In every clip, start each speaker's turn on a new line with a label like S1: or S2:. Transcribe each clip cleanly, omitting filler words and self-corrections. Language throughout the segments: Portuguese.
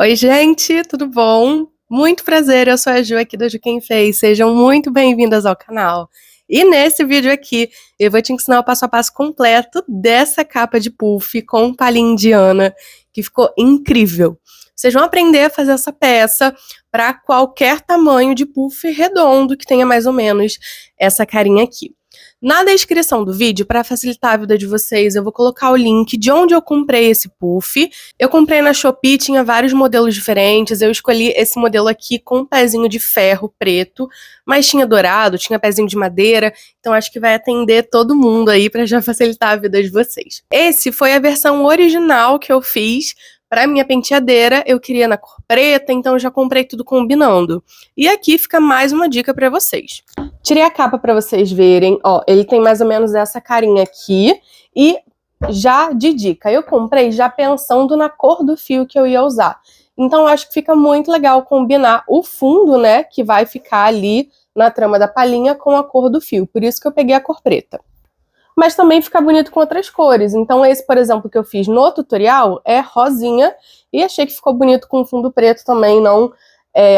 S1: Oi, gente, tudo bom? Muito prazer, eu sou a Ju aqui da Ju Quem Fez. Sejam muito bem-vindas ao canal. E nesse vídeo aqui, eu vou te ensinar o passo a passo completo dessa capa de puff com palha indiana, que ficou incrível. Vocês vão aprender a fazer essa peça para qualquer tamanho de puff redondo que tenha mais ou menos essa carinha aqui. Na descrição do vídeo, para facilitar a vida de vocês, eu vou colocar o link de onde eu comprei esse puff. Eu comprei na Shopee, tinha vários modelos diferentes, eu escolhi esse modelo aqui com um pezinho de ferro preto, mas tinha dourado, tinha pezinho de madeira, então acho que vai atender todo mundo aí para já facilitar a vida de vocês. Esse foi a versão original que eu fiz. Para minha penteadeira, eu queria na cor preta, então eu já comprei tudo combinando. E aqui fica mais uma dica para vocês. Tirei a capa para vocês verem, ó, ele tem mais ou menos essa carinha aqui, e já de dica, eu comprei já pensando na cor do fio que eu ia usar. Então acho que fica muito legal combinar o fundo, né, que vai ficar ali na trama da palhinha com a cor do fio, por isso que eu peguei a cor preta. Mas também fica bonito com outras cores, então esse, por exemplo, que eu fiz no tutorial é rosinha, e achei que ficou bonito com fundo preto também, não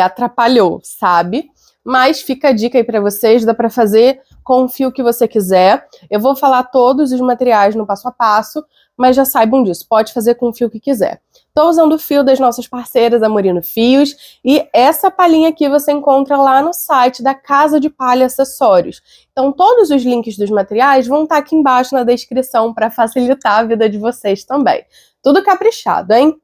S1: atrapalhou, sabe? Mas fica a dica aí pra vocês, dá pra fazer com o fio que você quiser. Eu vou falar todos os materiais no passo a passo, mas já saibam disso, pode fazer com o fio que quiser. Tô usando o fio das nossas parceiras, a Morino Fios, e essa palhinha aqui você encontra lá no site da Casa de Palha Acessórios. Então todos os links dos materiais vão estar aqui embaixo na descrição para facilitar a vida de vocês também. Tudo caprichado, hein?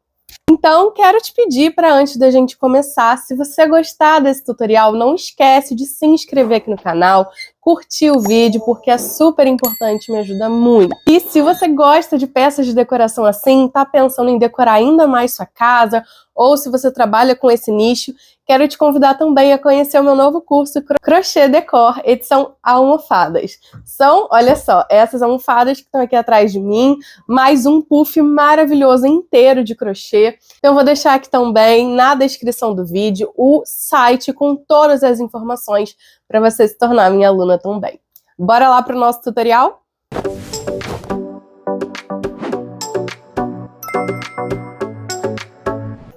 S1: Então, quero te pedir para antes da gente começar, se você gostar desse tutorial, não esquece de se inscrever aqui no canal, curtir o vídeo, porque é super importante, me ajuda muito. E se você gosta de peças de decoração assim, tá pensando em decorar ainda mais sua casa, ou se você trabalha com esse nicho, quero te convidar também a conhecer o meu novo curso Crochê Decor, edição almofadas. São, olha só, essas almofadas que estão aqui atrás de mim, mais um puff maravilhoso inteiro de crochê. Então eu vou deixar aqui também na descrição do vídeo o site com todas as informações para você se tornar minha aluna também. Bora lá para o nosso tutorial?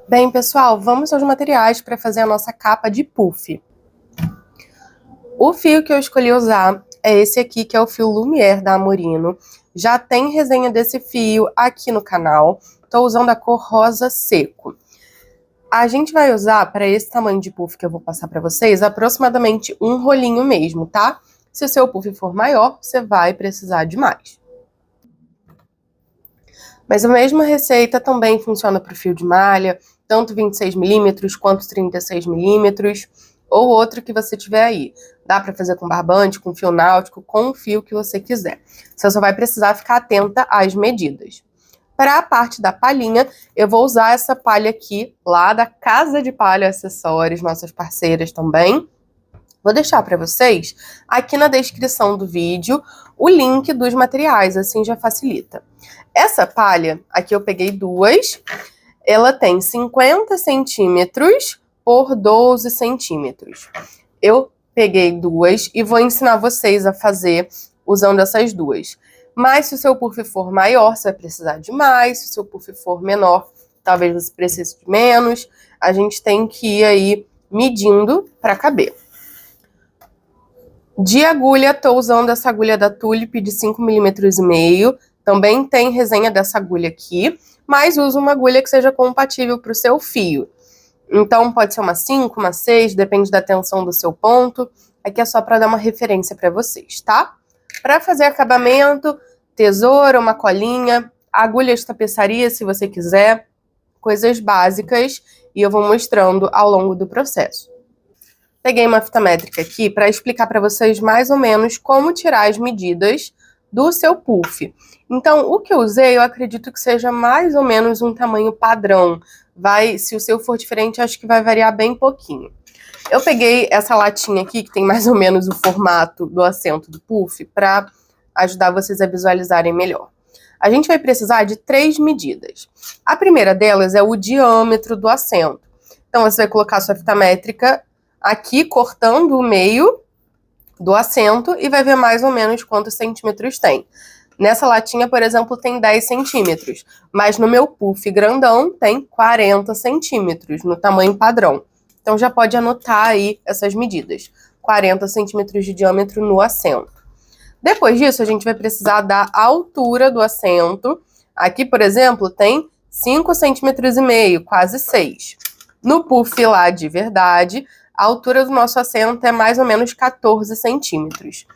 S1: Bem, pessoal, vamos aos materiais para fazer a nossa capa de puff. O fio que eu escolhi usar é esse aqui, que é o fio Lumière da Morino. Já tem resenha desse fio aqui no canal. Estou usando a cor rosa seco. A gente vai usar, para esse tamanho de puff que eu vou passar para vocês, aproximadamente um rolinho mesmo, tá? Se o seu puff for maior, você vai precisar de mais. Mas a mesma receita também funciona para o fio de malha, tanto 26 milímetros quanto 36 milímetros, ou outro que você tiver aí. Dá para fazer com barbante, com fio náutico, com o fio que você quiser. Você só vai precisar ficar atenta às medidas. Para a parte da palhinha, eu vou usar essa palha aqui, lá da Casa de Palha Acessórios, nossas parceiras também. Vou deixar para vocês, aqui na descrição do vídeo, o link dos materiais, assim já facilita. Essa palha, aqui eu peguei duas, ela tem 50 centímetros por 12 centímetros. Eu peguei duas e vou ensinar vocês a fazer usando essas duas. Mas se o seu puff for maior, você vai precisar de mais. Se o seu puff for menor, talvez você precise de menos. A gente tem que ir aí medindo para caber. De agulha, estou usando essa agulha da Tulip de 5,5 mm. Também tem resenha dessa agulha aqui, mas uso uma agulha que seja compatível para o seu fio. Então pode ser uma 5, uma 6, depende da tensão do seu ponto. Aqui é só para dar uma referência para vocês, tá? Para fazer acabamento, tesoura, uma colinha, agulha de tapeçaria se você quiser, coisas básicas, e eu vou mostrando ao longo do processo. Peguei uma fita métrica aqui para explicar para vocês mais ou menos como tirar as medidas do seu puff. Então, o que eu usei, eu acredito que seja mais ou menos um tamanho padrão. Se o seu for diferente, acho que vai variar bem pouquinho. Eu peguei essa latinha aqui, que tem mais ou menos o formato do assento do puff, para ajudar vocês a visualizarem melhor. A gente vai precisar de 3 medidas. A primeira delas é o diâmetro do assento. Então, você vai colocar a sua fita métrica aqui, cortando o meio do assento, e vai ver mais ou menos quantos centímetros tem. Nessa latinha, por exemplo, tem 10 centímetros, mas no meu puff grandão tem 40 centímetros, no tamanho padrão. Então já pode anotar aí essas medidas. 40 centímetros de diâmetro no assento. Depois disso, a gente vai precisar da altura do assento. Aqui, por exemplo, tem 5,5 centímetros, quase 6. No puff lá de verdade, a altura do nosso assento é mais ou menos 14 centímetros.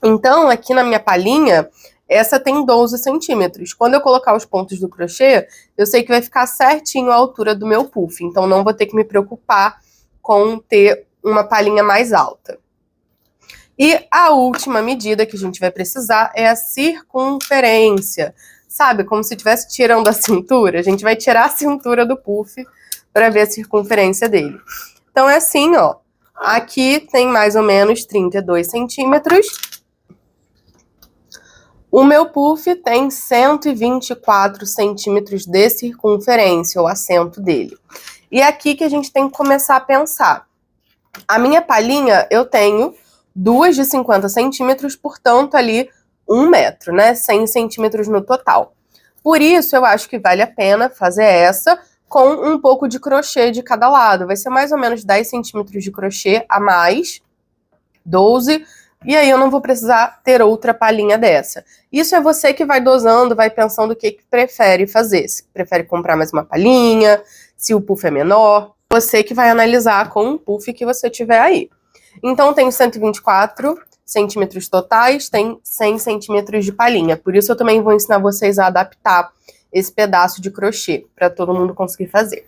S1: Então, aqui na minha palhinha, essa tem 12 centímetros. Quando eu colocar os pontos do crochê, eu sei que vai ficar certinho a altura do meu puff. Então, não vou ter que me preocupar com ter uma palhinha mais alta. E a última medida que a gente vai precisar é a circunferência. Sabe, como se estivesse tirando a cintura? A gente vai tirar a cintura do puff para ver a circunferência dele. Então é assim, ó. Aqui tem mais ou menos 32 centímetros. O meu puff tem 124 centímetros de circunferência, o assento dele. E é aqui que a gente tem que começar a pensar. A minha palhinha, eu tenho 2 de 50 centímetros, portanto, ali 1 metro, né? 100 centímetros no total. Por isso, eu acho que vale a pena fazer essa com um pouco de crochê de cada lado. Vai ser mais ou menos 10 centímetros de crochê a mais, 12, e aí eu não vou precisar ter outra palhinha dessa. Isso é você que vai dosando, vai pensando o que prefere fazer. Se prefere comprar mais uma palhinha, se o puff é menor. Você que vai analisar com o puff que você tiver aí. Então, tem 124 centímetros totais, tem 100 centímetros de palhinha. Por isso, eu também vou ensinar vocês a adaptar esse pedaço de crochê, para todo mundo conseguir fazer.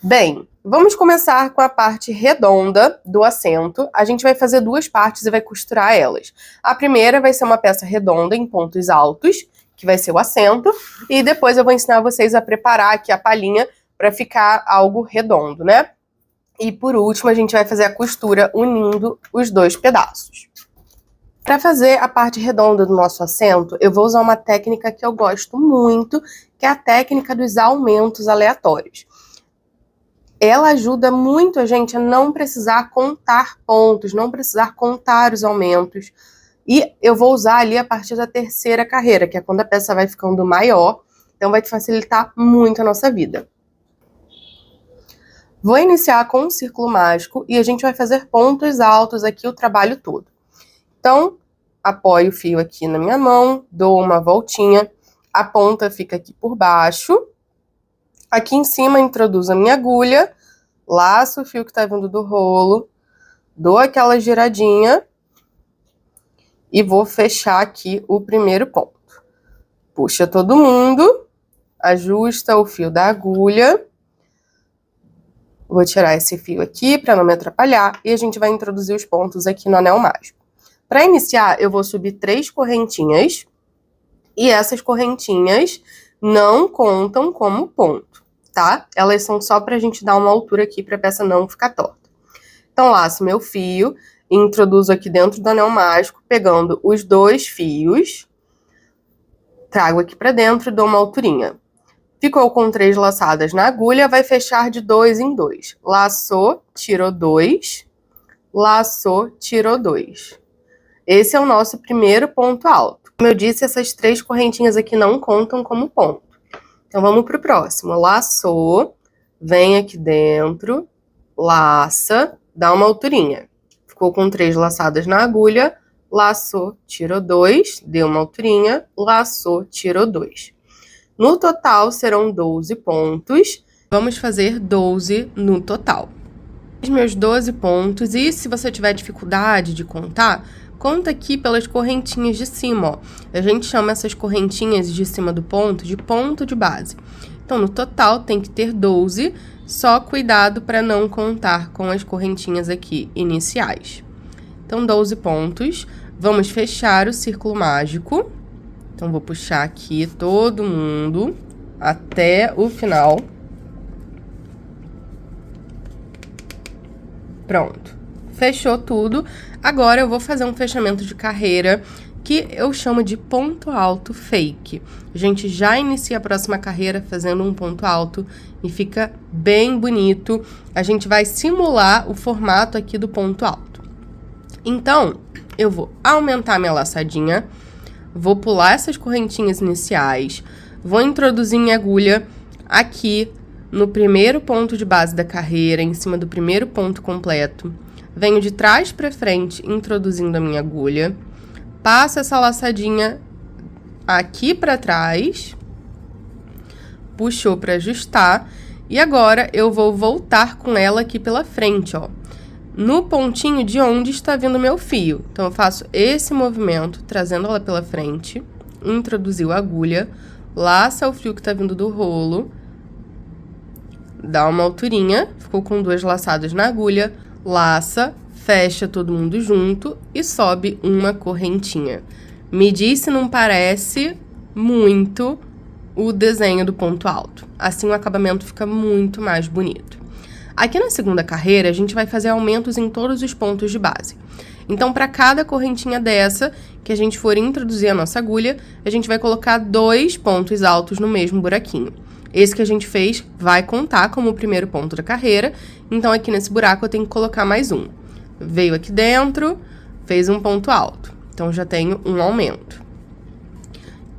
S1: Bem, vamos começar com a parte redonda do assento. A gente vai fazer 2 partes e vai costurar elas. A primeira vai ser uma peça redonda em pontos altos, que vai ser o assento. E depois eu vou ensinar vocês a preparar aqui a palhinha para ficar algo redondo, né? E por último, a gente vai fazer a costura unindo os 2 pedaços. Para fazer a parte redonda do nosso assento, eu vou usar uma técnica que eu gosto muito, que é a técnica dos aumentos aleatórios. Ela ajuda muito a gente a não precisar contar pontos, não precisar contar os aumentos. E eu vou usar ali a partir da 3ª carreira, que é quando a peça vai ficando maior, então vai te facilitar muito a nossa vida. Vou iniciar com um círculo mágico e a gente vai fazer pontos altos aqui o trabalho todo. Então, apoio o fio aqui na minha mão, dou uma voltinha, a ponta fica aqui por baixo. Aqui em cima introduzo a minha agulha, laço o fio que tá vindo do rolo, dou aquela giradinha e vou fechar aqui o primeiro ponto. Puxa todo mundo, ajusta o fio da agulha. Vou tirar esse fio aqui para não me atrapalhar e a gente vai introduzir os pontos aqui no anel mágico. Para iniciar, eu vou subir 3 correntinhas e essas correntinhas não contam como ponto, tá? Elas são só para a gente dar uma altura aqui para a peça não ficar torta. Então, laço meu fio e introduzo aqui dentro do anel mágico, pegando os 2 fios, trago aqui para dentro e dou uma alturinha. Ficou com 3 laçadas na agulha, vai fechar de 2 em 2. Laçou, tirou 2, laçou, tirou 2. Esse é o nosso primeiro ponto alto. Como eu disse, essas 3 correntinhas aqui não contam como ponto. Então, vamos pro próximo. Laçou, vem aqui dentro, laça, dá uma alturinha. Ficou com 3 laçadas na agulha, laçou, tirou 2, deu uma alturinha, laçou, tirou 2. No total, serão 12 pontos. Vamos fazer 12 no total. Os meus 12 pontos, e se você tiver dificuldade de contar, conta aqui pelas correntinhas de cima, ó. A gente chama essas correntinhas de cima do ponto de ponto de base. Então, no total, tem que ter 12, só cuidado para não contar com as correntinhas aqui iniciais. Então, 12 pontos. Vamos fechar o círculo mágico. Então, vou puxar aqui todo mundo até o final. Pronto. Fechou tudo. Agora, eu vou fazer um fechamento de carreira que eu chamo de ponto alto fake. A gente já inicia a próxima carreira fazendo um ponto alto e fica bem bonito. A gente vai simular o formato aqui do ponto alto. Então, eu vou aumentar minha laçadinha, vou pular essas correntinhas iniciais, vou introduzir minha agulha aqui no primeiro ponto de base da carreira, em cima do primeiro ponto completo. Venho de trás para frente, introduzindo a minha agulha, passo essa laçadinha aqui para trás, puxou para ajustar, e agora eu vou voltar com ela aqui pela frente, ó, no pontinho de onde está vindo meu fio. Então, eu faço esse movimento, trazendo ela pela frente, introduziu a agulha, laça o fio que tá vindo do rolo, dá uma alturinha, ficou com 2 laçadas na agulha, laça, fecha todo mundo junto e sobe uma correntinha. Me diz se não parece muito o desenho do ponto alto. Assim o acabamento fica muito mais bonito. Aqui na segunda carreira, a gente vai fazer aumentos em todos os pontos de base. Então, para cada correntinha dessa que a gente for introduzir a nossa agulha, a gente vai colocar 2 pontos altos no mesmo buraquinho. Esse que a gente fez vai contar como o primeiro ponto da carreira, então aqui nesse buraco eu tenho que colocar mais um. Veio aqui dentro, fez um ponto alto, então já tenho um aumento.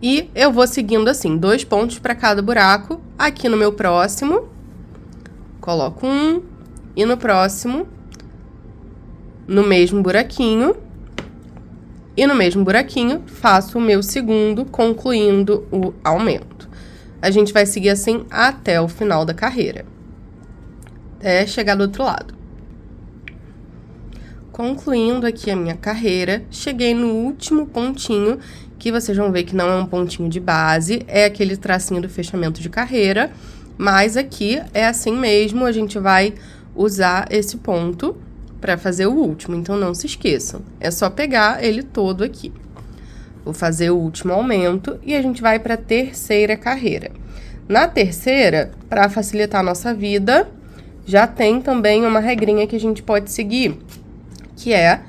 S1: E eu vou seguindo assim, 2 pontos para cada buraco. Aqui no meu próximo, coloco um, e no próximo, no mesmo buraquinho, e no mesmo buraquinho, faço o meu segundo, concluindo o aumento. A gente vai seguir assim até o final da carreira, até chegar do outro lado. Concluindo aqui a minha carreira, cheguei no último pontinho, que vocês vão ver que não é um pontinho de base, é aquele tracinho do fechamento de carreira, mas aqui é assim mesmo, a gente vai usar esse ponto para fazer o último, então não se esqueçam, é só pegar ele todo aqui. Vou fazer o último aumento e a gente vai para a terceira carreira. Na terceira, para facilitar a nossa vida, já tem também uma regrinha que a gente pode seguir, que é,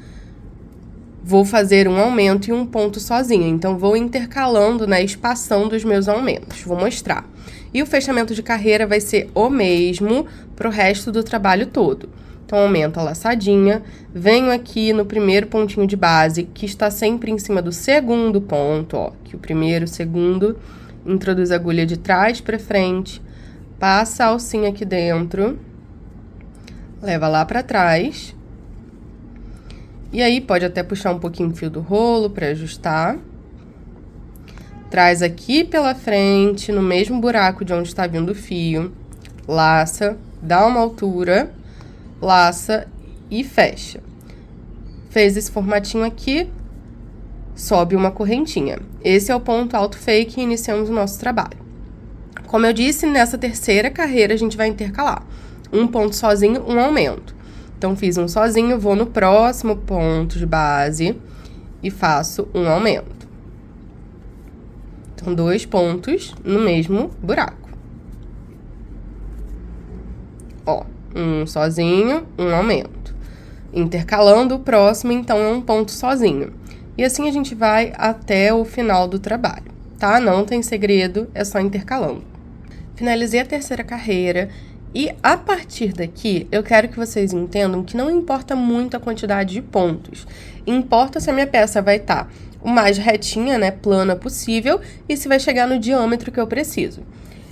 S1: vou fazer um aumento e um ponto sozinho, então vou intercalando, né, espaçando os meus aumentos, vou mostrar. E o fechamento de carreira vai ser o mesmo pro resto do trabalho todo. Então, aumento a laçadinha, venho aqui no primeiro pontinho de base, que está sempre em cima do segundo ponto, ó, que o primeiro, o segundo, introduz a agulha de trás para frente, passa a alcinha aqui dentro, leva lá para trás, e aí pode até puxar um pouquinho o fio do rolo para ajustar. Traz aqui pela frente, no mesmo buraco de onde está vindo o fio, laça, dá uma altura, laça e fecha. Fez esse formatinho aqui, sobe uma correntinha. Esse é o ponto alto fake e iniciamos o nosso trabalho. Como eu disse, nessa terceira carreira a gente vai intercalar. Um ponto sozinho, um aumento. Então, fiz um sozinho, vou no próximo ponto de base e faço um aumento. Então, 2 pontos no mesmo buraco. Ó, um sozinho, um aumento. Intercalando o próximo, então, é um ponto sozinho. E assim a gente vai até o final do trabalho, tá? Não tem segredo, é só intercalando. Finalizei a terceira carreira e, a partir daqui, eu quero que vocês entendam que não importa muito a quantidade de pontos. Importa se a minha peça vai estar o mais retinha, né, plana possível, e se vai chegar no diâmetro que eu preciso.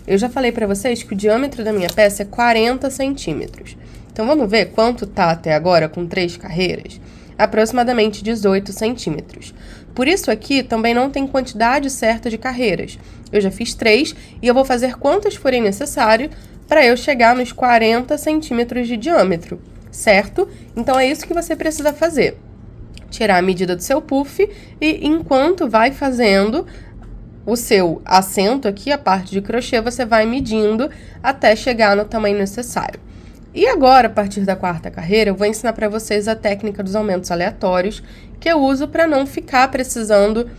S1: Eu já falei pra vocês que o diâmetro da minha peça é 40 centímetros. Então, vamos ver quanto tá até agora com 3 carreiras? Aproximadamente 18 centímetros. Por isso aqui também não tem quantidade certa de carreiras. Eu já fiz 3 e eu vou fazer quantas forem necessário para eu chegar nos 40 centímetros de diâmetro, certo? Então, é isso que você precisa fazer. Tirar a medida do seu puff e, enquanto vai fazendo o seu assento aqui, a parte de crochê, você vai medindo até chegar no tamanho necessário. E agora, a partir da quarta carreira, eu vou ensinar para vocês a técnica dos aumentos aleatórios, que eu uso para não ficar precisando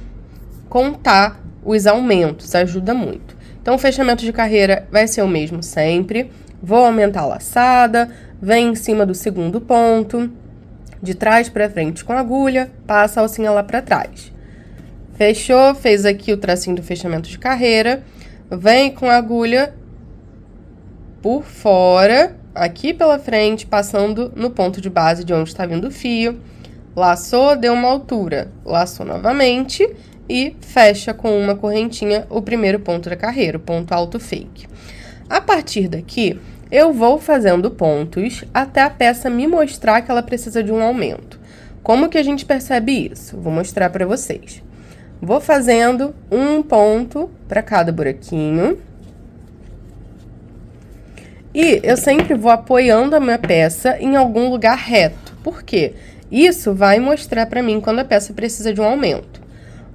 S1: contar os aumentos, ajuda muito. Então, o fechamento de carreira vai ser o mesmo sempre. Vou aumentar a laçada, vem em cima do segundo ponto, de trás para frente com a agulha, passa a alcinha lá para trás. Fechou, fez aqui o tracinho do fechamento de carreira, vem com a agulha por fora, aqui pela frente, passando no ponto de base de onde está vindo o fio, laçou, deu uma altura, laçou novamente e fecha com uma correntinha o primeiro ponto da carreira, o ponto alto fake. A partir daqui, eu vou fazendo pontos até a peça me mostrar que ela precisa de um aumento. Como que a gente percebe isso? Vou mostrar para vocês. Vou fazendo um ponto para cada buraquinho. E eu sempre vou apoiando a minha peça em algum lugar reto. Por quê? Isso vai mostrar para mim quando a peça precisa de um aumento.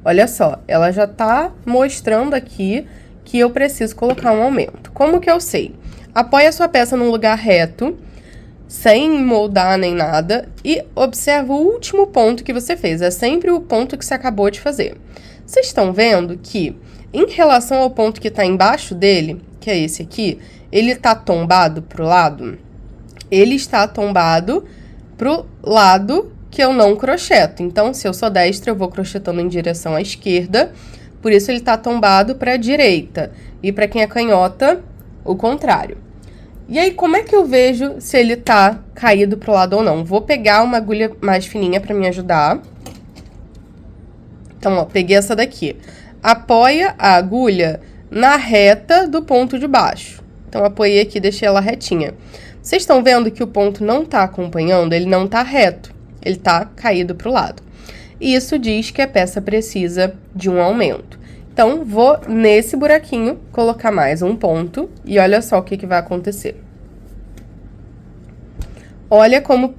S1: Olha só, ela já tá mostrando aqui que eu preciso colocar um aumento. Como que eu sei? Apoie a sua peça num lugar reto, sem moldar nem nada, e observa o último ponto que você fez. É sempre o ponto que você acabou de fazer. Vocês estão vendo que, em relação ao ponto que está embaixo dele, que é esse aqui, ele está tombado pro lado? Ele está tombado pro lado que eu não crocheto. Então, se eu sou destra, eu vou crochetando em direção à esquerda. Por isso, ele tá tombado para a direita. E para quem é canhota, o contrário. E aí, como é que eu vejo se ele tá caído pro lado ou não? Vou pegar uma agulha mais fininha para me ajudar. Então, ó, peguei essa daqui. Apoia a agulha na reta do ponto de baixo. Então, apoiei aqui, deixei ela retinha. Vocês estão vendo que o ponto não tá acompanhando? Ele não tá reto. Ele tá caído pro lado. Isso diz que a peça precisa de um aumento. Então, vou nesse buraquinho colocar mais um ponto e olha só o que vai acontecer. Olha como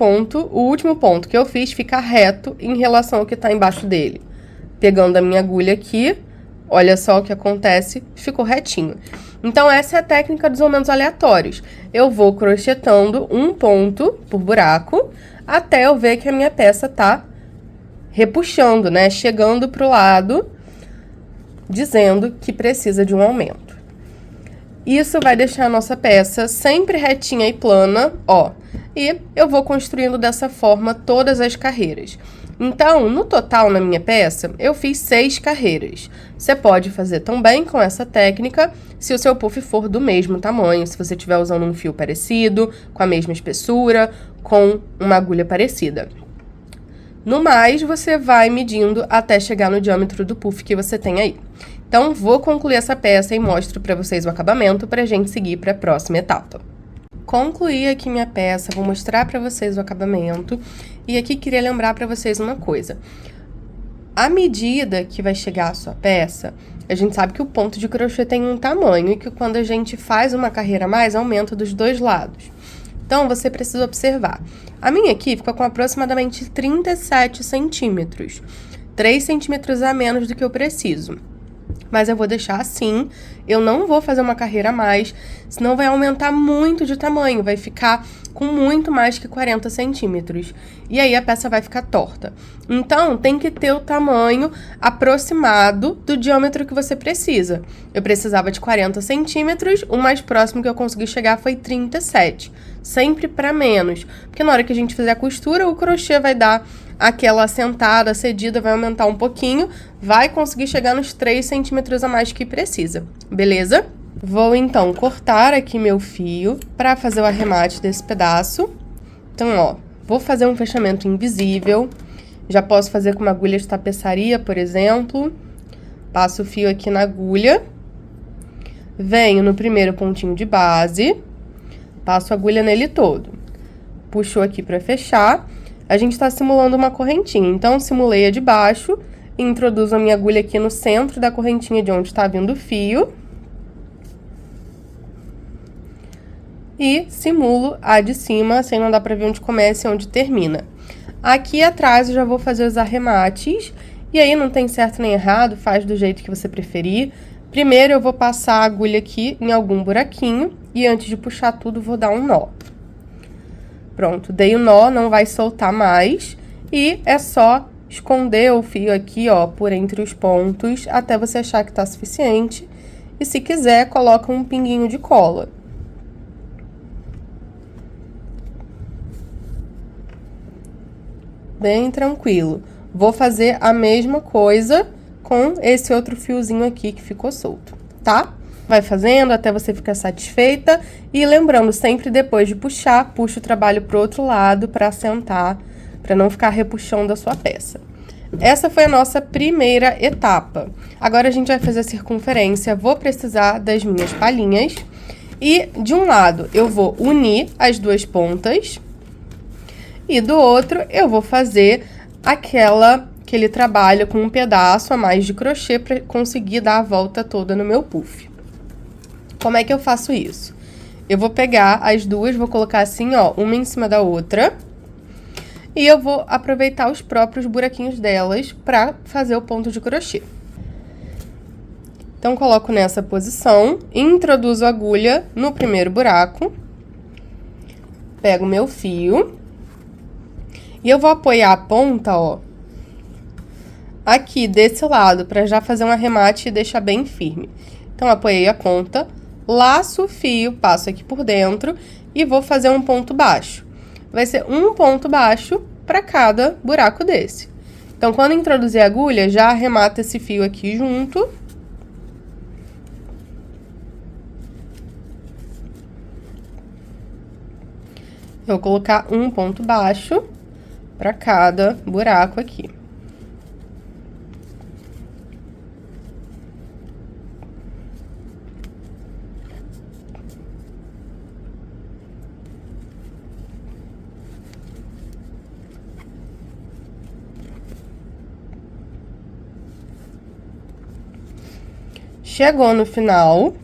S1: o último ponto que eu fiz fica reto em relação ao que tá embaixo dele. Pegando a minha agulha aqui, olha só o que acontece, ficou retinho. Então, essa é a técnica dos aumentos aleatórios. Eu vou crochetando um ponto por buraco até eu ver que a minha peça tá repuxando, né? Chegando pro lado, dizendo que precisa de um aumento. Isso vai deixar a nossa peça sempre retinha e plana, ó. E eu vou construindo dessa forma todas as carreiras. Então, no total, na minha peça, eu fiz 6 carreiras. Você pode fazer também com essa técnica se o seu puff for do mesmo tamanho, se você estiver usando um fio parecido, com a mesma espessura, com uma agulha parecida. No mais, você vai medindo até chegar no diâmetro do puff que você tem aí. Então, vou concluir essa peça e mostro para vocês o acabamento para a gente seguir para a próxima etapa. Concluí aqui minha peça, vou mostrar para vocês o acabamento. E aqui queria lembrar para vocês uma coisa. À medida que vai chegar a sua peça, a gente sabe que o ponto de crochê tem um tamanho e que quando a gente faz uma carreira a mais, aumenta dos dois lados. Então, você precisa observar. A minha aqui ficou com aproximadamente 37 centímetros. 3 centímetros a menos do que eu preciso. Mas eu vou deixar assim, eu não vou fazer uma carreira a mais, senão vai aumentar muito de tamanho, vai ficar com muito mais que 40 centímetros. E aí a peça vai ficar torta. Então, tem que ter o tamanho aproximado do diâmetro que você precisa. Eu precisava de 40 centímetros, o mais próximo que eu consegui chegar foi 37. Sempre para menos, porque na hora que a gente fizer a costura, o crochê vai dar aquela assentada, cedida, vai aumentar um pouquinho, vai conseguir chegar nos 3 centímetros a mais que precisa, beleza? Vou, então, cortar aqui meu fio para fazer o arremate desse pedaço. Então, ó, vou fazer um fechamento invisível. Já posso fazer com uma agulha de tapeçaria, por exemplo. Passo o fio aqui na agulha. Venho no primeiro pontinho de base. Passo a agulha nele todo. Puxo aqui para fechar. A gente tá simulando uma correntinha, então simulei a de baixo, introduzo a minha agulha aqui no centro da correntinha de onde tá vindo o fio. E simulo a de cima, assim não dá pra ver onde começa e onde termina. Aqui atrás eu já vou fazer os arremates, e aí não tem certo nem errado, faz do jeito que você preferir. Primeiro eu vou passar a agulha aqui em algum buraquinho, e antes de puxar tudo vou dar um nó. Pronto, dei o nó, não vai soltar mais, e é só esconder o fio aqui, ó, por entre os pontos, até você achar que tá suficiente, e se quiser, coloca um pinguinho de cola. Bem tranquilo. Vou fazer a mesma coisa com esse outro fiozinho aqui que ficou solto, tá? Vai fazendo até você ficar satisfeita e lembrando, sempre depois de puxar, puxa o trabalho pro outro lado para assentar, para não ficar repuxando a sua peça. Essa foi a nossa primeira etapa. Agora a gente vai fazer a circunferência. Vou precisar das minhas palhinhas. E de um lado eu vou unir as duas pontas. E do outro eu vou fazer aquele trabalho com um pedaço a mais de crochê para conseguir dar a volta toda no meu puff. Como é que eu faço isso? Eu vou pegar as duas, vou colocar assim, ó, uma em cima da outra. E eu vou aproveitar os próprios buraquinhos delas para fazer o ponto de crochê. Então, coloco nessa posição, introduzo a agulha no primeiro buraco. Pego meu fio. E eu vou apoiar a ponta, ó, aqui desse lado, para já fazer um arremate e deixar bem firme. Então, apoiei a ponta, laço o fio, passo aqui por dentro e vou fazer um ponto baixo. Vai ser um ponto baixo para cada buraco desse. Então, quando introduzir a agulha, já arremata esse fio aqui junto. Eu vou colocar um ponto baixo para cada buraco aqui. Chegou no final,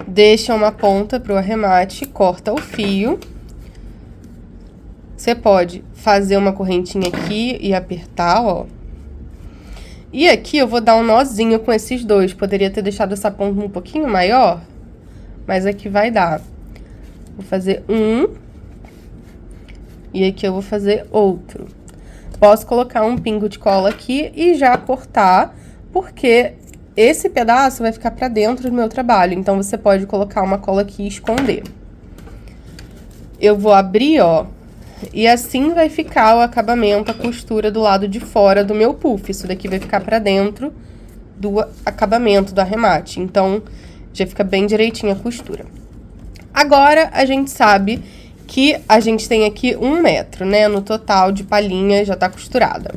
S1: deixa uma ponta pro arremate, corta o fio. Você pode fazer uma correntinha aqui e apertar, ó. E aqui eu vou dar um nozinho com esses dois. Poderia ter deixado essa ponta um pouquinho maior, mas aqui vai dar. Vou fazer um. E aqui eu vou fazer outro. Posso colocar um pingo de cola aqui e já cortar, porque esse pedaço vai ficar pra dentro do meu trabalho. Então, você pode colocar uma cola aqui e esconder. Eu vou abrir, ó, e assim vai ficar o acabamento, a costura do lado de fora do meu puff. Isso daqui vai ficar pra dentro do acabamento, do arremate. Então, já fica bem direitinho a costura. Agora, a gente sabe que a gente tem aqui 1 metro, né? No total de palhinha já tá costurada.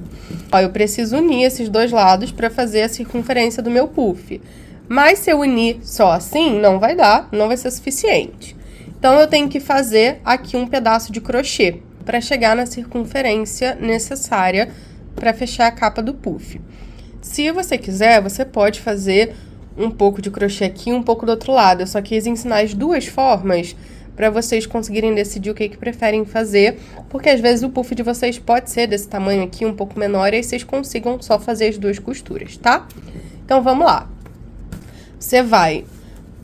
S1: Ó, eu preciso unir esses dois lados pra fazer a circunferência do meu puff. Mas se eu unir só assim, não vai dar, não vai ser suficiente. Então, eu tenho que fazer aqui um pedaço de crochê para chegar na circunferência necessária para fechar a capa do puff. Se você quiser, você pode fazer um pouco de crochê aqui e um pouco do outro lado. Eu só quis ensinar as duas formas para vocês conseguirem decidir o que preferem fazer, porque às vezes o puff de vocês pode ser desse tamanho aqui, um pouco menor, e aí vocês consigam só fazer as duas costuras, tá? Então, vamos lá. Você vai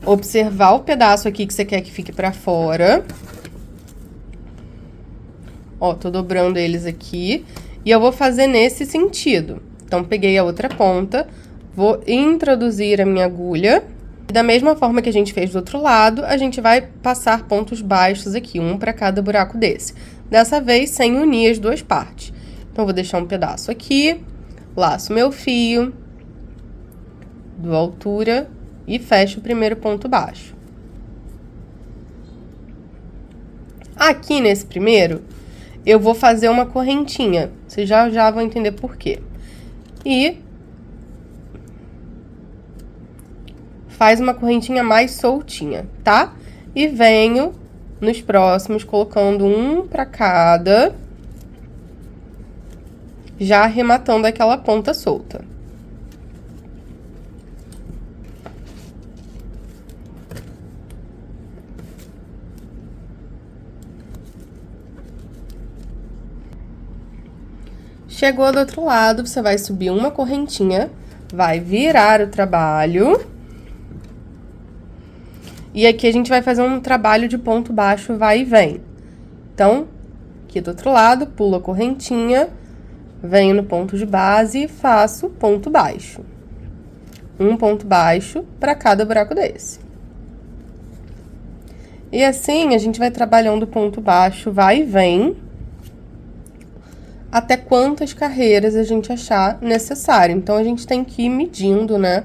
S1: observar o pedaço aqui que você quer que fique pra fora. Ó, tô dobrando eles aqui. E eu vou fazer nesse sentido. Então, peguei a outra ponta, vou introduzir a minha agulha. E da mesma forma que a gente fez do outro lado, a gente vai passar pontos baixos aqui, um pra cada buraco desse. Dessa vez, sem unir as duas partes. Então, vou deixar um pedaço aqui, laço meu fio, dou altura e fecho o primeiro ponto baixo. Aqui nesse primeiro, eu vou fazer uma correntinha. Vocês já vão entender por quê. E faz uma correntinha mais soltinha, tá? E venho nos próximos colocando um pra cada, já arrematando aquela ponta solta. Chegou do outro lado, você vai subir uma correntinha, vai virar o trabalho. E aqui a gente vai fazer um trabalho de ponto baixo, vai e vem. Então, aqui do outro lado, pulo a correntinha, venho no ponto de base e faço ponto baixo. Um ponto baixo para cada buraco desse. E assim, a gente vai trabalhando ponto baixo, vai e vem, até quantas carreiras a gente achar necessário. Então, a gente tem que ir medindo, né?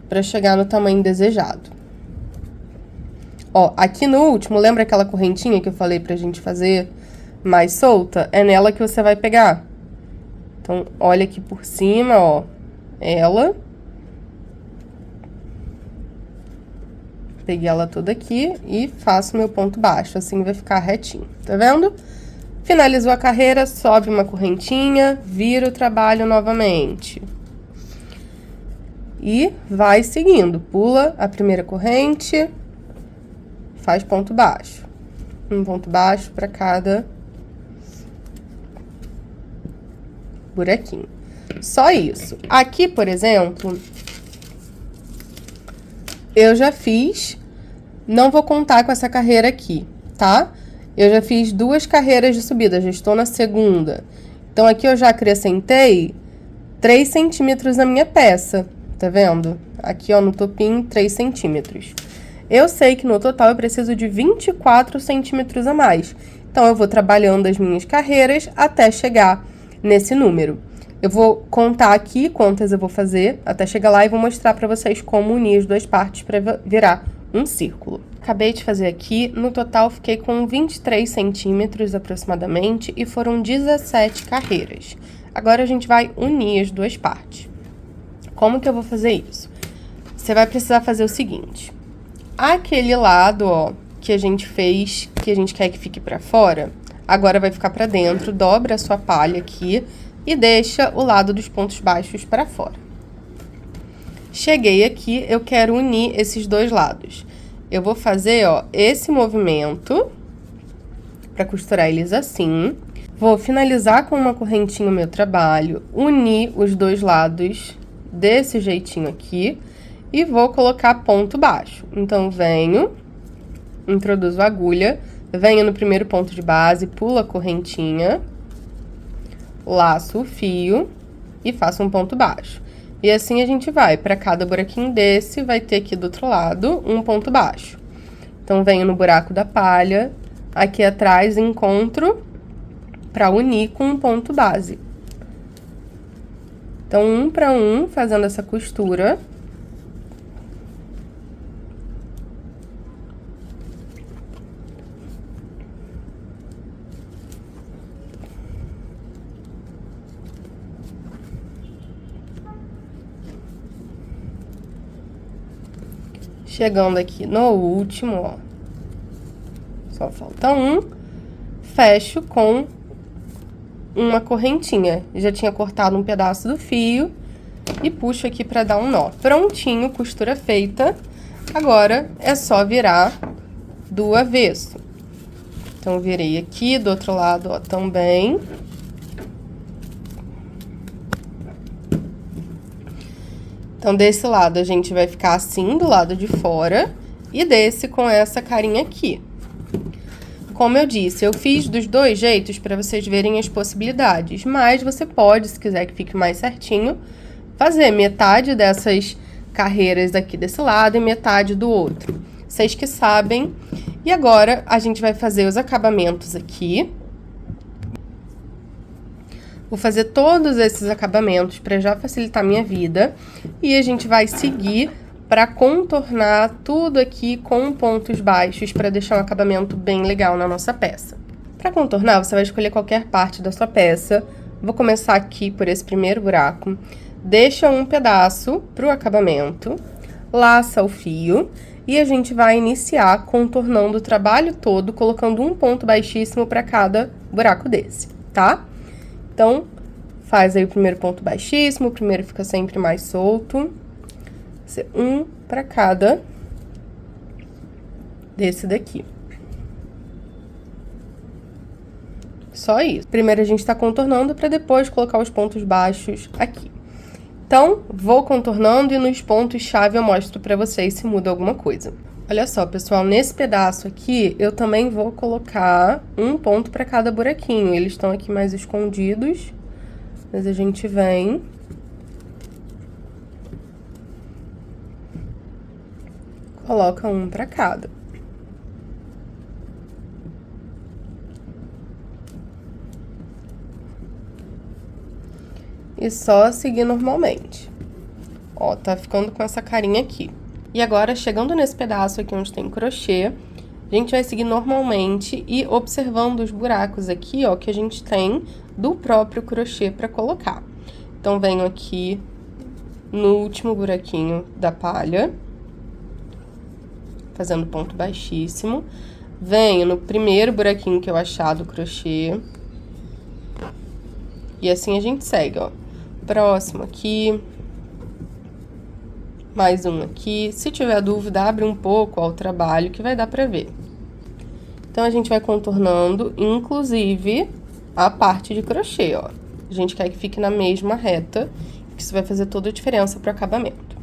S1: Pra chegar no tamanho desejado. Ó, aqui no último, lembra aquela correntinha que eu falei pra gente fazer mais solta, é nela que você vai pegar. Então, olha aqui por cima, ó, ela. Peguei ela toda aqui e faço meu ponto baixo, assim vai ficar retinho, tá vendo? Finalizou a carreira, sobe uma correntinha, vira o trabalho novamente. E vai seguindo, pula a primeira corrente, faz ponto baixo. Um ponto baixo para cada buraquinho. Só isso. Aqui, por exemplo, eu já fiz, não vou contar com essa carreira aqui, tá? Eu já fiz 2 carreiras de subida, já estou na segunda. Então, aqui eu já acrescentei 3 centímetros na minha peça, tá vendo? Aqui, ó, no topinho, 3 centímetros. Eu sei que no total eu preciso de 24 centímetros a mais. Então, eu vou trabalhando as minhas carreiras até chegar nesse número. Eu vou contar aqui quantas eu vou fazer até chegar lá e vou mostrar pra vocês como unir as 2 partes pra virar um círculo. Acabei de fazer aqui, no total fiquei com 23 centímetros aproximadamente e foram 17 carreiras. Agora a gente vai unir as 2 partes. Como que eu vou fazer isso? Você vai precisar fazer o seguinte. Aquele lado, ó, que a gente fez, que a gente quer que fique pra fora, agora vai ficar pra dentro, dobra a sua palha aqui e deixa o lado dos pontos baixos pra fora. Cheguei aqui, eu quero unir esses 2 lados. Eu vou fazer, ó, esse movimento pra costurar eles assim. Vou finalizar com uma correntinha o meu trabalho, unir os 2 lados desse jeitinho aqui e vou colocar ponto baixo. Então, venho, introduzo a agulha, venho no primeiro ponto de base, pulo a correntinha, laço o fio e faço um ponto baixo. E assim a gente vai, para cada buraquinho desse, vai ter aqui do outro lado um ponto baixo. Então, venho no buraco da palha, aqui atrás encontro para unir com um ponto base. Então, 1 para 1, fazendo essa costura. Chegando aqui no último, ó, só falta um, fecho com uma correntinha. Já tinha cortado um pedaço do fio e puxo aqui pra dar um nó. Prontinho, costura feita. Agora é só virar do avesso. Então, virei aqui, do outro lado, ó, também. Então, desse lado a gente vai ficar assim, do lado de fora, e desse com essa carinha aqui. Como eu disse, eu fiz dos 2 jeitos para vocês verem as possibilidades, mas você pode, se quiser que fique mais certinho, fazer metade dessas carreiras aqui desse lado e metade do outro. Vocês que sabem. E agora, a gente vai fazer os acabamentos aqui. Vou fazer todos esses acabamentos para já facilitar a minha vida. E a gente vai seguir para contornar tudo aqui com pontos baixos para deixar um acabamento bem legal na nossa peça. Para contornar, você vai escolher qualquer parte da sua peça. Vou começar aqui por esse primeiro buraco. Deixa um pedaço para o acabamento, laça o fio e a gente vai iniciar contornando o trabalho todo, colocando um ponto baixíssimo para cada buraco desse, tá? Então, faz aí o primeiro ponto baixíssimo, o primeiro fica sempre mais solto. Um para cada desse daqui. Só isso. Primeiro a gente tá contornando para depois colocar os pontos baixos aqui. Então, vou contornando e nos pontos-chave eu mostro para vocês se muda alguma coisa. Olha só, pessoal, nesse pedaço aqui, eu também vou colocar um ponto para cada buraquinho. Eles estão aqui mais escondidos, mas a gente vem... Coloca um para cada. E só seguir normalmente. Ó, tá ficando com essa carinha aqui. E agora, chegando nesse pedaço aqui onde tem crochê, a gente vai seguir normalmente e observando os buracos aqui, ó, que a gente tem do próprio crochê para colocar. Então, venho aqui no último buraquinho da palha, fazendo ponto baixíssimo. Venho no primeiro buraquinho que eu achar do crochê. E assim a gente segue, ó. Próximo aqui. Mais um aqui. Se tiver dúvida, abre um pouco, ó, o trabalho que vai dar pra ver. Então, a gente vai contornando, inclusive, a parte de crochê, ó. A gente quer que fique na mesma reta, que isso vai fazer toda a diferença pro acabamento.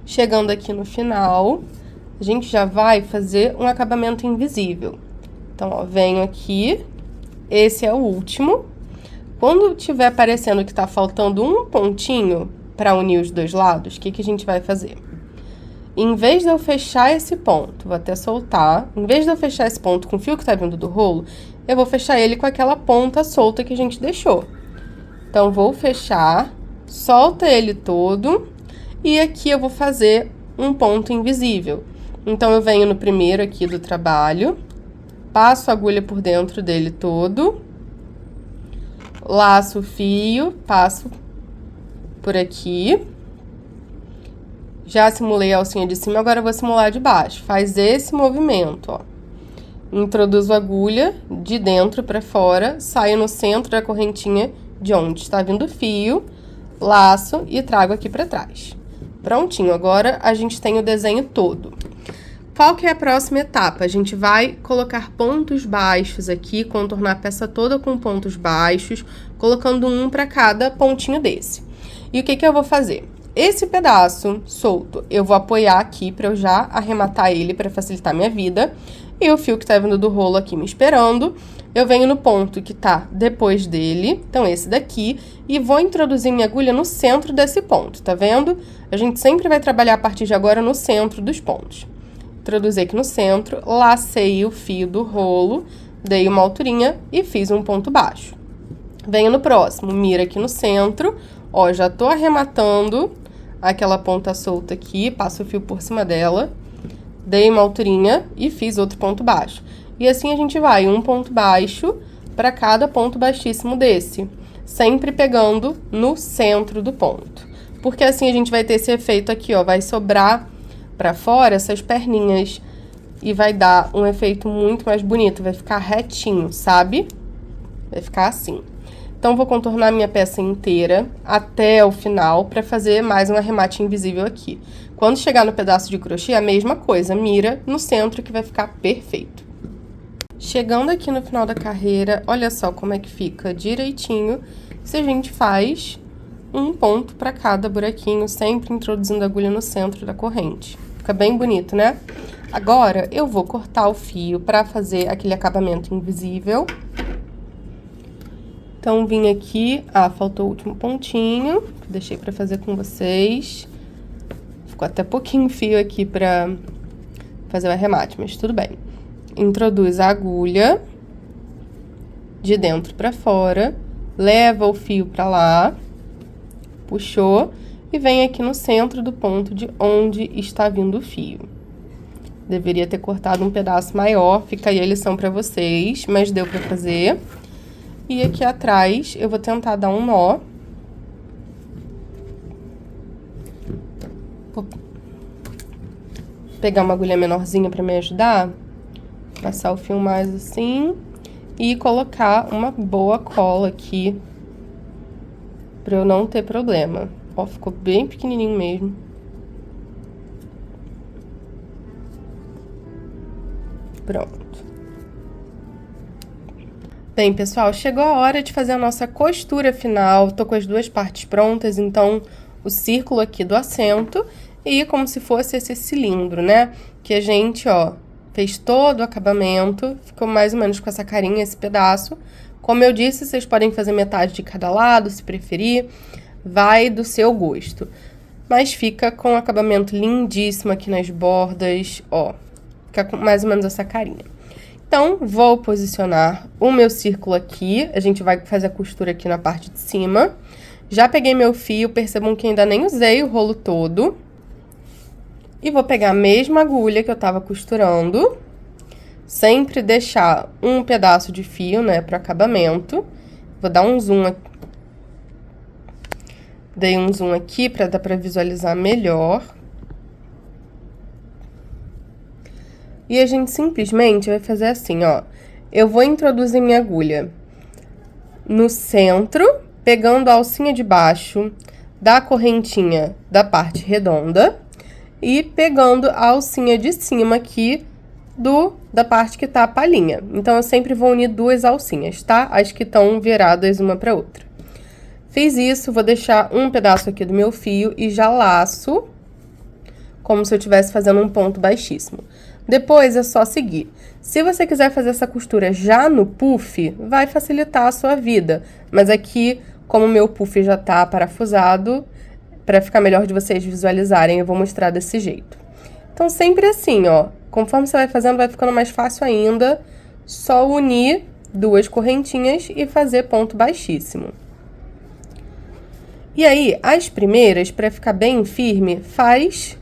S1: Chegando aqui no final, a gente já vai fazer um acabamento invisível. Então, ó, venho aqui, esse é o último. Quando tiver aparecendo que tá faltando um pontinho para unir os dois lados, o que que a gente vai fazer? Em vez de eu fechar esse ponto, vou até soltar, em vez de eu fechar esse ponto com o fio que tá vindo do rolo, eu vou fechar ele com aquela ponta solta que a gente deixou. Então, vou fechar, solta ele todo, e aqui eu vou fazer um ponto invisível. Então, eu venho no primeiro aqui do trabalho, passo a agulha por dentro dele todo, laço o fio, passo por aqui. Já simulei a alcinha de cima, agora eu vou simular de baixo. Faz esse movimento, ó. Introduzo a agulha de dentro para fora, saio no centro da correntinha de onde está vindo o fio, laço e trago aqui para trás. Prontinho, agora a gente tem o desenho todo. Qual que é a próxima etapa? A gente vai colocar pontos baixos aqui, contornar a peça toda com pontos baixos, colocando um para cada pontinho desse. E o que que eu vou fazer? Esse pedaço solto, eu vou apoiar aqui para eu já arrematar ele para facilitar minha vida. E o fio que tá vindo do rolo aqui me esperando, eu venho no ponto que tá depois dele, então esse daqui, e vou introduzir minha agulha no centro desse ponto, tá vendo? A gente sempre vai trabalhar a partir de agora no centro dos pontos. Introduzi aqui no centro, lacei o fio do rolo, dei uma alturinha e fiz um ponto baixo. Venho no próximo, mira aqui no centro, ó, já tô arrematando aquela ponta solta aqui, passo o fio por cima dela, dei uma alturinha e fiz outro ponto baixo. E assim a gente vai, um ponto baixo para cada ponto baixíssimo desse, sempre pegando no centro do ponto. Porque assim a gente vai ter esse efeito aqui, ó, vai sobrar para fora essas perninhas e vai dar um efeito muito mais bonito, vai ficar retinho, sabe? Vai ficar assim. Então, vou contornar minha peça inteira até o final para fazer mais um arremate invisível aqui. Quando chegar no pedaço de crochê, a mesma coisa, mira no centro que vai ficar perfeito. Chegando aqui no final da carreira, olha só como é que fica direitinho se a gente faz um ponto para cada buraquinho, sempre introduzindo a agulha no centro da corrente. Fica bem bonito, né? Agora, eu vou cortar o fio para fazer aquele acabamento invisível. Então, vim aqui, faltou o último pontinho, que deixei pra fazer com vocês. Ficou até pouquinho fio aqui pra fazer o arremate, mas tudo bem. Introduz a agulha de dentro pra fora, leva o fio pra lá, puxou e vem aqui no centro do ponto de onde está vindo o fio. Deveria ter cortado um pedaço maior, fica aí a lição pra vocês, mas deu pra fazer. E aqui atrás, eu vou tentar dar um nó. Vou pegar uma agulha menorzinha pra me ajudar. Passar o fio mais assim. E colocar uma boa cola aqui. Pra eu não ter problema. Ó, ficou bem pequenininho mesmo. Pronto. Bem, pessoal, chegou a hora de fazer a nossa costura final. Tô com as duas partes prontas, então o círculo aqui do assento e como se fosse esse cilindro, né? Que a gente, ó, fez todo o acabamento, ficou mais ou menos com essa carinha, esse pedaço. Como eu disse, vocês podem fazer metade de cada lado, se preferir, vai do seu gosto. Mas fica com um acabamento lindíssimo aqui nas bordas, ó, fica com mais ou menos essa carinha. Então, vou posicionar o meu círculo aqui, a gente vai fazer a costura aqui na parte de cima. Já peguei meu fio, percebam que ainda nem usei o rolo todo. E vou pegar a mesma agulha que eu tava costurando, sempre deixar um pedaço de fio, né, pro acabamento. Vou dar um zoom aqui. Dei um zoom aqui pra dar pra visualizar melhor. E a gente simplesmente vai fazer assim, ó. Eu vou introduzir minha agulha no centro, pegando a alcinha de baixo da correntinha da parte redonda e pegando a alcinha de cima aqui da parte que tá a palhinha. Então, eu sempre vou unir duas alcinhas, tá? As que estão viradas uma pra outra. Fiz isso, vou deixar um pedaço aqui do meu fio e já laço, como se eu estivesse fazendo um ponto baixíssimo. Depois é só seguir. Se você quiser fazer essa costura já no puff, vai facilitar a sua vida. Mas aqui, como o meu puff já tá parafusado, para ficar melhor de vocês visualizarem, eu vou mostrar desse jeito. Então, sempre assim, ó. Conforme você vai fazendo, vai ficando mais fácil ainda. Só unir duas correntinhas e fazer ponto baixíssimo. E aí, as primeiras, para ficar bem firme, faz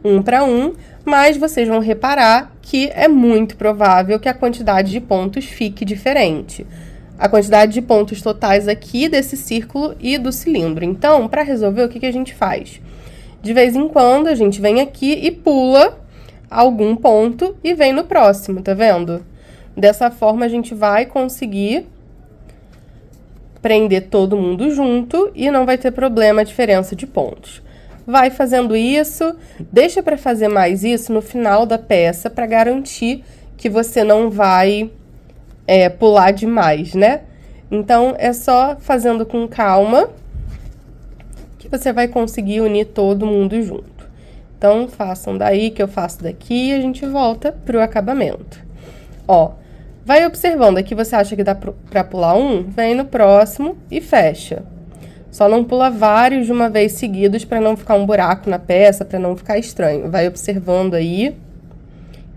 S1: um para um, mas vocês vão reparar que é muito provável que a quantidade de pontos fique diferente. A quantidade de pontos totais aqui desse círculo e do cilindro. Então, para resolver, o que a gente faz? De vez em quando, a gente vem aqui e pula algum ponto e vem no próximo, tá vendo? Dessa forma, a gente vai conseguir prender todo mundo junto e não vai ter problema a diferença de pontos. Vai fazendo isso, deixa para fazer mais isso no final da peça para garantir que você não vai pular demais, né? Então, é só fazendo com calma que você vai conseguir unir todo mundo junto. Então, façam daí que eu faço daqui e a gente volta pro acabamento. Ó, vai observando, aqui você acha que dá pra pular um, vem no próximo e fecha. Só não pula vários de uma vez seguidos para não ficar um buraco na peça, para não ficar estranho. Vai observando aí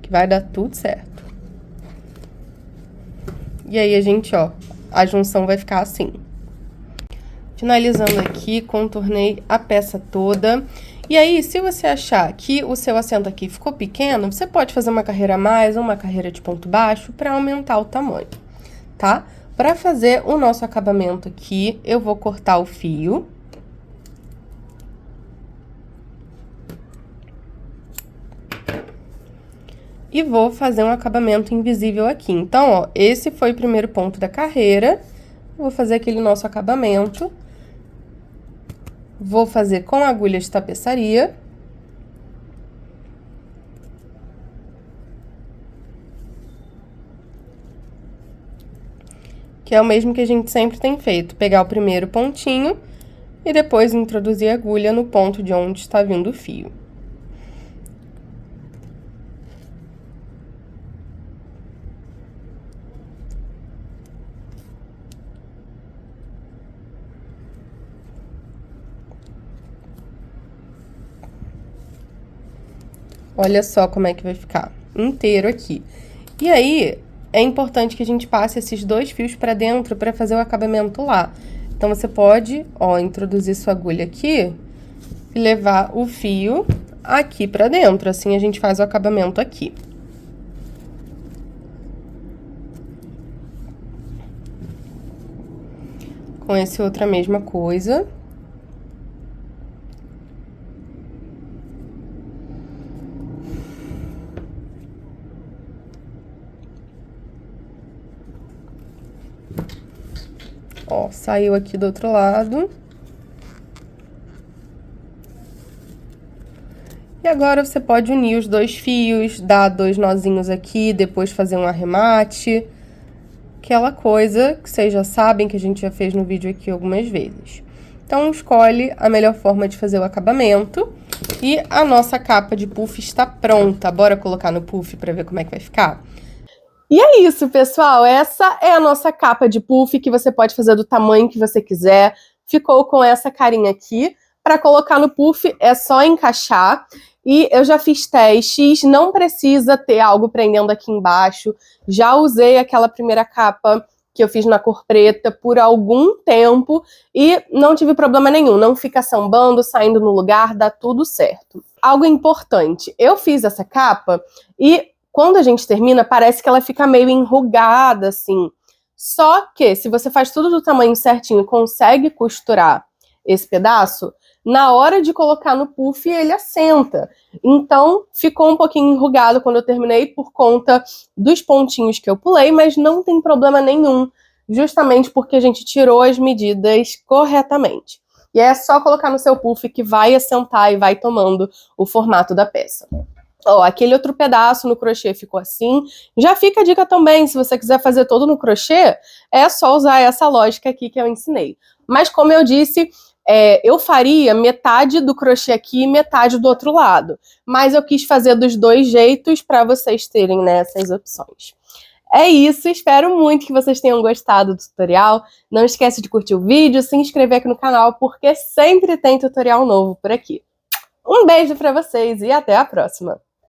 S1: que vai dar tudo certo. E aí a gente, ó, a junção vai ficar assim. Finalizando aqui, contornei a peça toda. E aí, se você achar que o seu assento aqui ficou pequeno, você pode fazer uma carreira a mais ou uma carreira de ponto baixo para aumentar o tamanho, tá? Para fazer o nosso acabamento aqui, eu vou cortar o fio. E vou fazer um acabamento invisível aqui. Então, ó, esse foi o primeiro ponto da carreira. Vou fazer aquele nosso acabamento. Vou fazer com agulha de tapeçaria. Que é o mesmo que a gente sempre tem feito. Pegar o primeiro pontinho e depois introduzir a agulha no ponto de onde está vindo o fio. Olha só como é que vai ficar inteiro aqui. E aí, é importante que a gente passe esses dois fios pra dentro pra fazer o acabamento lá. Então, você pode, ó, introduzir sua agulha aqui e levar o fio aqui pra dentro. Assim, a gente faz o acabamento aqui. Com esse outro a mesma coisa. Ó, saiu aqui do outro lado. E agora você pode unir os dois fios, dar dois nozinhos aqui, depois fazer um arremate. Aquela coisa que vocês já sabem, que a gente já fez no vídeo aqui algumas vezes. Então, escolhe a melhor forma de fazer o acabamento. E a nossa capa de puff está pronta. Bora colocar no puff para ver como é que vai ficar? E é isso, pessoal. Essa é a nossa capa de puff, que você pode fazer do tamanho que você quiser. Ficou com essa carinha aqui. Para colocar no puff, é só encaixar. E eu já fiz testes, não precisa ter algo prendendo aqui embaixo. Já usei aquela primeira capa que eu fiz na cor preta por algum tempo e não tive problema nenhum, não fica sambando, saindo no lugar, dá tudo certo. Algo importante, eu fiz essa capa e quando a gente termina parece que ela fica meio enrugada assim, só que se você faz tudo do tamanho certinho e consegue costurar esse pedaço, na hora de colocar no puff ele assenta. Então ficou um pouquinho enrugado quando eu terminei por conta dos pontinhos que eu pulei, mas não tem problema nenhum, justamente porque a gente tirou as medidas corretamente. E é só colocar no seu puff que vai assentar e vai tomando o formato da peça. Ó, aquele outro pedaço no crochê ficou assim. Já fica a dica também, se você quiser fazer todo no crochê, é só usar essa lógica aqui que eu ensinei. Mas como eu disse, eu faria metade do crochê aqui e metade do outro lado. Mas eu quis fazer dos dois jeitos para vocês terem, né, essas opções. É isso, espero muito que vocês tenham gostado do tutorial. Não esquece de curtir o vídeo, se inscrever aqui no canal, porque sempre tem tutorial novo por aqui. Um beijo para vocês e até a próxima!